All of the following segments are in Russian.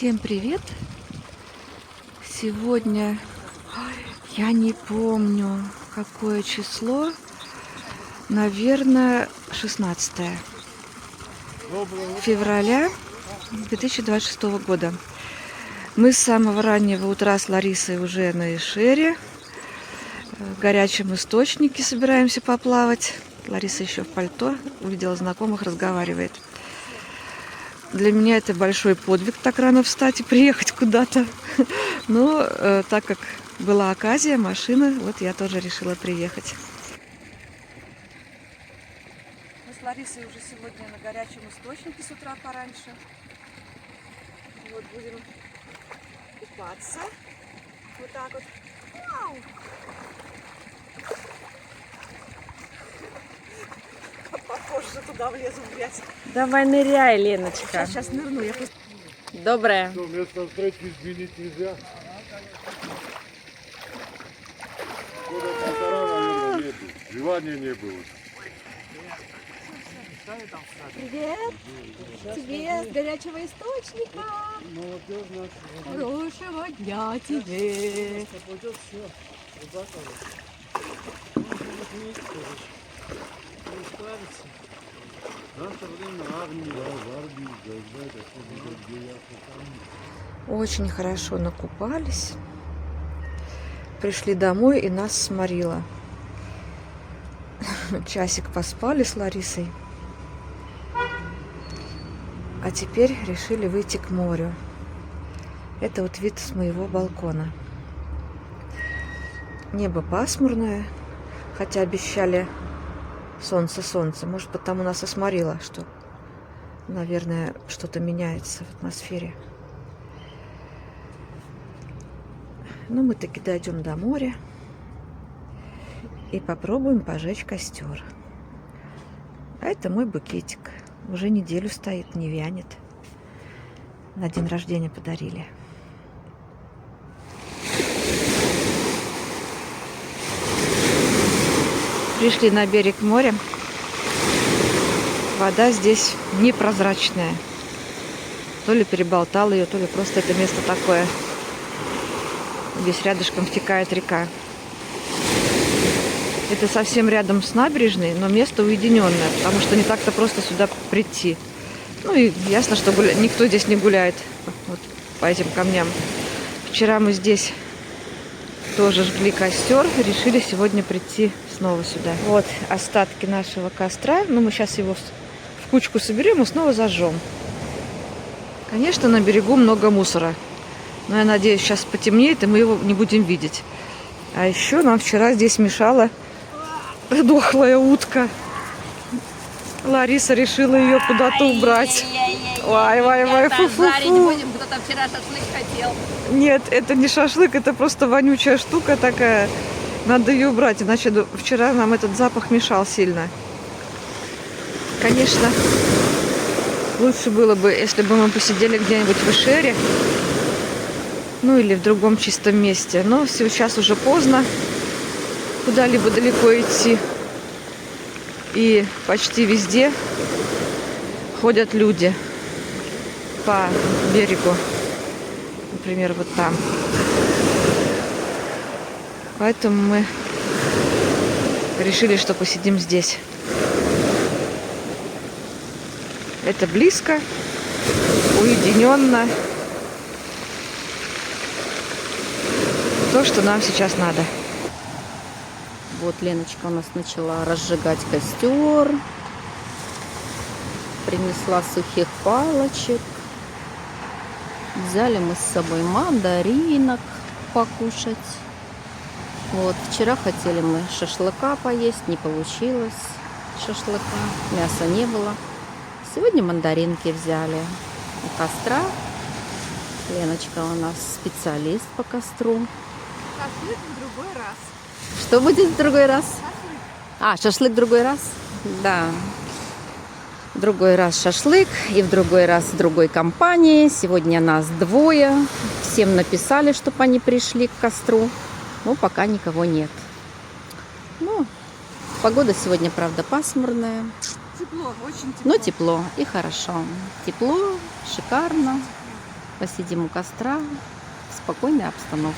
Всем привет! Сегодня я не помню, какое число, наверное, 16 февраля 2026 года. Мы с самого раннего утра с Ларисой уже на Ишере, в горячем источнике собираемся поплавать. Лариса еще в пальто, увидела знакомых, разговаривает. Для меня это большой подвиг так рано встать и приехать куда-то. Но так как была оказия, машина, вот я тоже решила приехать. Мы с Ларисой уже сегодня на горячем источнике с утра пораньше. Вот будем купаться. Вот так вот. Вау! Попозже туда влезу в грязь. Давай ныряй, Леночка. Сейчас нырну. Я... Доброе. Что, место встречи изменить нельзя? Года полтора, наверное, не было. Желания не было. Привет! Тебе с горячего источника! Хорошего дня тебе! Очень хорошо накупались. Пришли домой и нас сморило. Часик поспали с Ларисой. А теперь решили выйти к морю. Это вот вид с моего балкона. Небо пасмурное, хотя обещали солнце. Может, потому нас и сморило, что, наверное, что-то меняется в атмосфере. Но мы таки дойдем до моря и попробуем пожечь костер. А это мой букетик. Уже неделю стоит, не вянет. На день рождения подарили. Пришли на берег моря. Вода здесь непрозрачная. То ли переболтал ее, то ли просто это место такое. Здесь рядышком втекает река. Это совсем рядом с набережной, но место уединенное, потому что не так-то просто сюда прийти. Ну и ясно, что никто здесь не гуляет вот по этим камням. Вчера мы здесь тоже жгли костер, решили сегодня прийти снова сюда. Вот остатки нашего костра. Ну, мы сейчас его в кучку соберем и снова зажжем. Конечно, на берегу много мусора. Но я надеюсь, сейчас потемнеет, и мы его не будем видеть. А еще нам вчера здесь мешала дохлая утка. Лариса решила ее куда-то убрать. Вай, фу-фу-фу. Кто-то вчера шашлык хотел. Нет, это не шашлык, это просто вонючая штука такая. Надо ее убрать, иначе вчера нам этот запах мешал сильно. Конечно, лучше было бы, если бы мы посидели где-нибудь в Ишере. Ну или в другом чистом месте. Но сейчас уже поздно куда-либо далеко идти. И почти везде ходят люди по берегу. Например, вот там. Поэтому мы решили, что посидим здесь. Это близко, уединенно. То, что нам сейчас надо. Вот Леночка у нас начала разжигать костер. Принесла сухих палочек. Взяли мы с собой мандаринок покушать. Вот, вчера хотели мы шашлыка поесть, не получилось шашлыка, мяса не было. Сегодня мандаринки взяли у костра. Леночка у нас специалист по костру. Шашлык в другой раз. Что будет в другой раз? Шашлык в другой раз? Да. В другой раз шашлык и в другой раз в другой компании. Сегодня нас двое. Всем написали, чтобы они пришли к костру. Но пока никого нет. Ну, погода сегодня, правда, пасмурная. Тепло, очень тепло. Но тепло и хорошо. Тепло, шикарно. Посидим у костра в спокойной обстановке.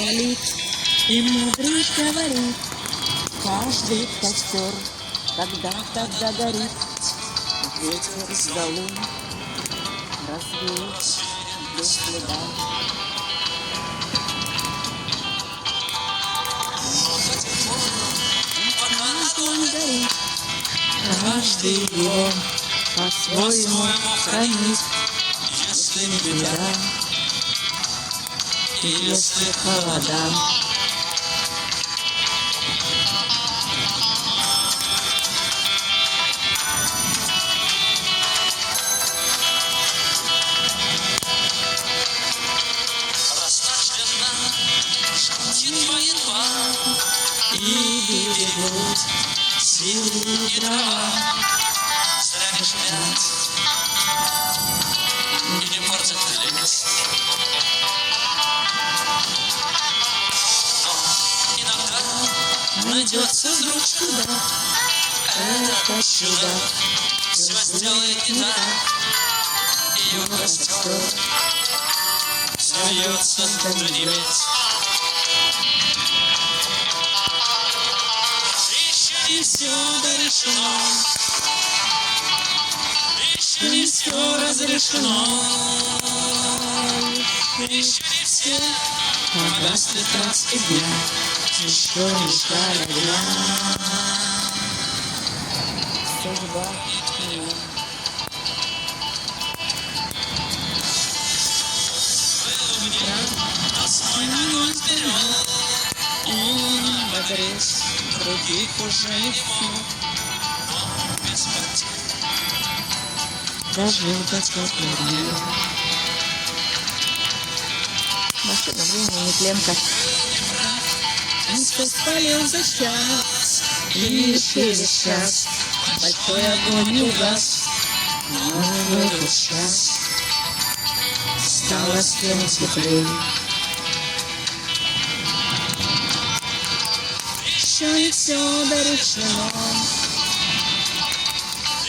Болит и мудрый говорит, каждый костер когда-то догорит. Ветер с долу развеет без следа. Огонь горит, каждый его по-своему хранит. Если беда и если холода, и берегут силы и дрова. Зря не шумят и не портят лес. Но иногда найдется вдруг чудо. Это чудо все сделает не так, и его костер смеется до небес. И все дорешено, еще не все разрешено, еще не все погасли краски дня, еще не ждали дня. Судьба меня. А свой огонь вперед, и водрез других уже не мог. Без потерь дожил до теплых дней. Машина времени нетленка. Он все спалил за час, и через час большой огонь не угас. Но в этот час стало всем теплее. Еще не все дорешено,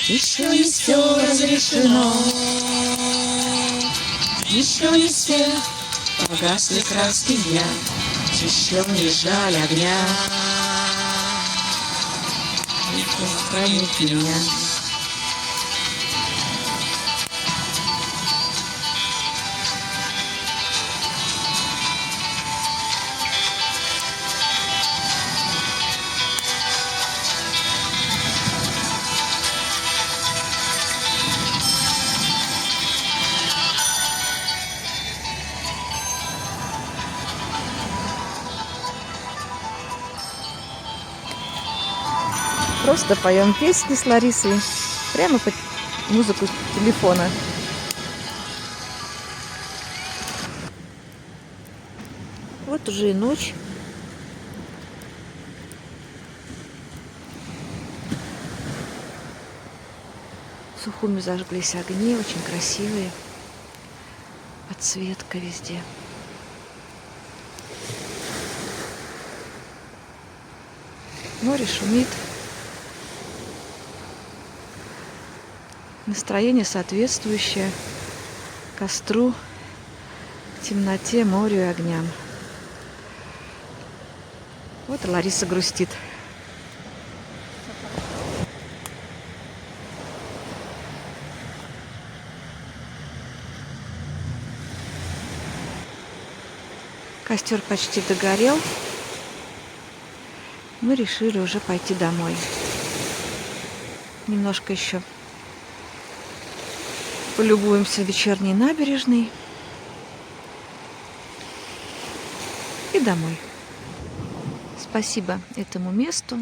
еще не все разрешено, еще не все погасли краски дня, еще не жаль огня. Никто хранит меня. Просто поем песни с Ларисой прямо под музыку телефона. Вот уже и ночь. В Сухуми зажглись огни, очень красивые. Подсветка везде. Море шумит. Настроение соответствующее костру темноте, морю и огням. Вот и Лариса грустит. Костер почти догорел. Мы решили уже пойти домой. Немножко еще полюбуемся вечерней набережной. И домой. Спасибо этому месту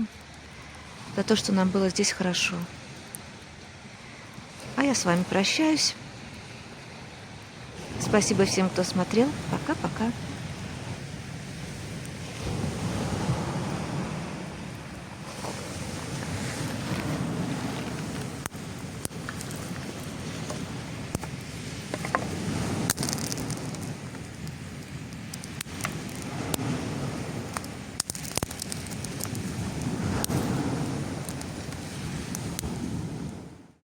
за то, что нам было здесь хорошо. А я с вами прощаюсь. Спасибо всем, кто смотрел. Пока-пока.